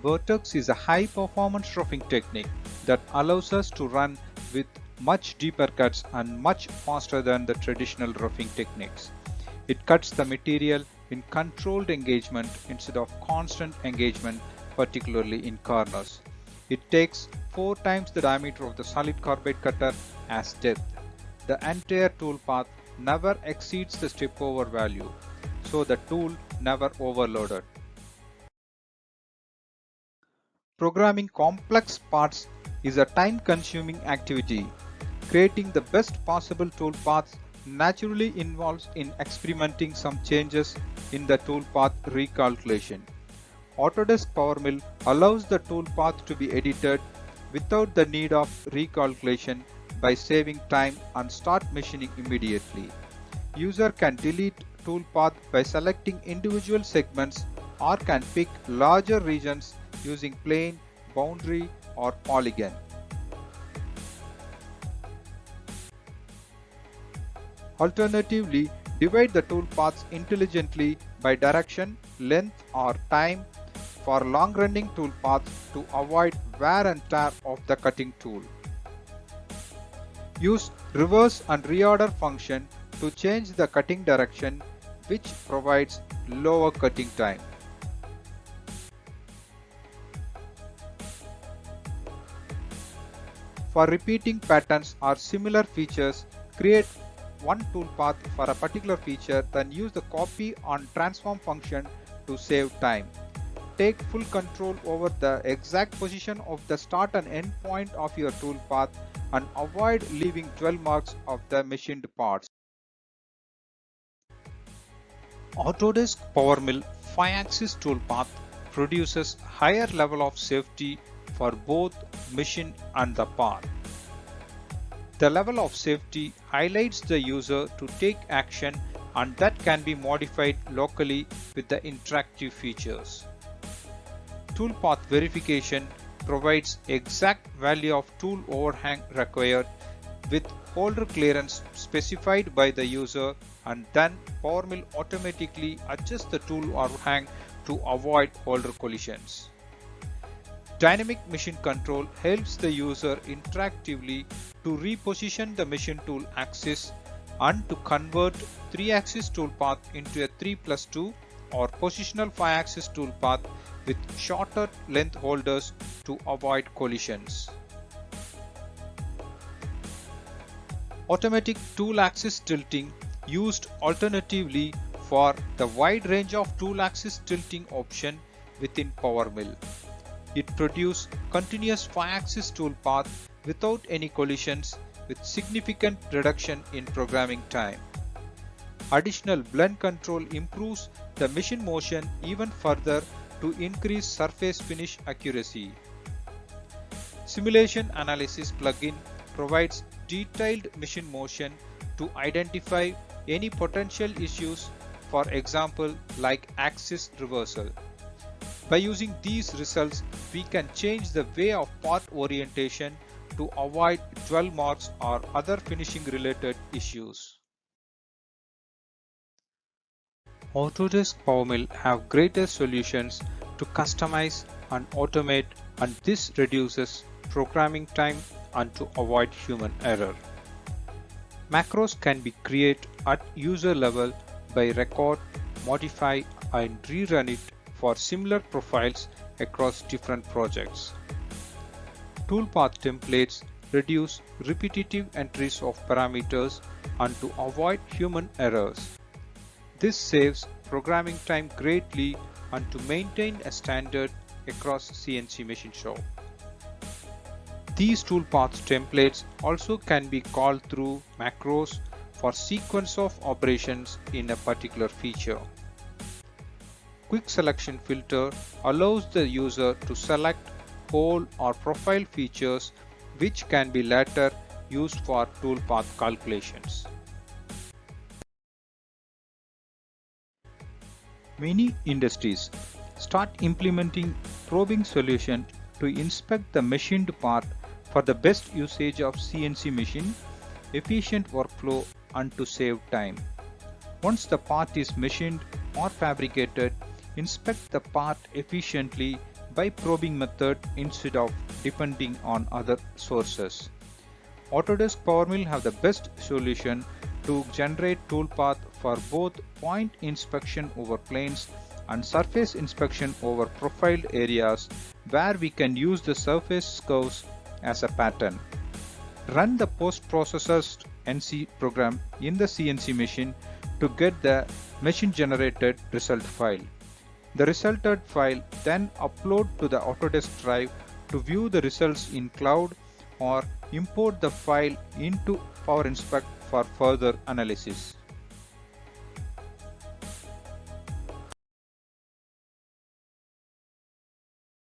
Vertex is a high-performance roughing technique that allows us to run with much deeper cuts and much faster than the traditional roughing techniques. It cuts the material in controlled engagement instead of constant engagement, particularly in corners. It takes 4 times the diameter of the solid carbide cutter as depth. The entire tool path never exceeds the step over value, so the tool never overloaded. Programming complex parts is a time-consuming activity. Creating the best possible tool paths naturally involves in experimenting some changes in the tool path recalculation. Autodesk PowerMill allows the tool path to be edited without the need of recalculation by saving time and start machining immediately. User can delete tool path by selecting individual segments or can pick larger regions using plane, boundary, or polygon. Alternatively, divide the tool paths intelligently by direction, length, or time for long-running tool paths to avoid wear and tear of the cutting tool. Use reverse and reorder function to change the cutting direction, which provides lower cutting time. For repeating patterns or similar features, create one toolpath for a particular feature, then use the copy and transform function to save time. Take full control over the exact position of the start and end point of your toolpath and avoid leaving dwell marks of the machined parts. Autodesk PowerMill 5-axis toolpath produces higher level of safety for both machine and the part. The level of safety highlights the user to take action, and that can be modified locally with the interactive features. Toolpath verification provides exact value of tool overhang required with holder clearance specified by the user, and then PowerMill automatically adjusts the tool overhang to avoid holder collisions. Dynamic machine control helps the user interactively to reposition the machine tool axis and to convert 3-axis toolpath into a 3+2 or positional 5-axis toolpath with shorter length holders to avoid collisions. Automatic tool axis tilting used alternatively for the wide range of tool axis tilting option within PowerMill. It produces continuous 5-axis toolpath without any collisions with significant reduction in programming time. Additional blend control improves the machine motion even further to increase surface finish accuracy. Simulation Analysis plugin provides detailed machine motion to identify any potential issues, for example like axis reversal. By using these results, we can change the way of part orientation to avoid dwell marks or other finishing related issues. Autodesk PowerMill have greater solutions to customize and automate, and this reduces programming time and to avoid human error. Macros can be created at user level by record, modify, and rerun it for similar profiles across different projects. Toolpath templates reduce repetitive entries of parameters and to avoid human errors. This saves programming time greatly and to maintain a standard across CNC machine shop. These toolpath templates also can be called through macros for sequence of operations in a particular feature. Quick Selection Filter allows the user to select whole or profile features which can be later used for toolpath calculations. Many industries start implementing probing solution to inspect the machined part for the best usage of CNC machine, efficient workflow, and to save time. Once the part is machined or fabricated, inspect the part efficiently by probing method instead of depending on other sources. Autodesk PowerMill have the best solution to generate toolpath for both point inspection over planes and surface inspection over profiled areas where we can use the surface curves as a pattern. Run the post-processed NC program in the CNC machine to get the machine generated result file. The resulted file then upload to the Autodesk Drive to view the results in cloud or import the file into PowerInspect for further analysis.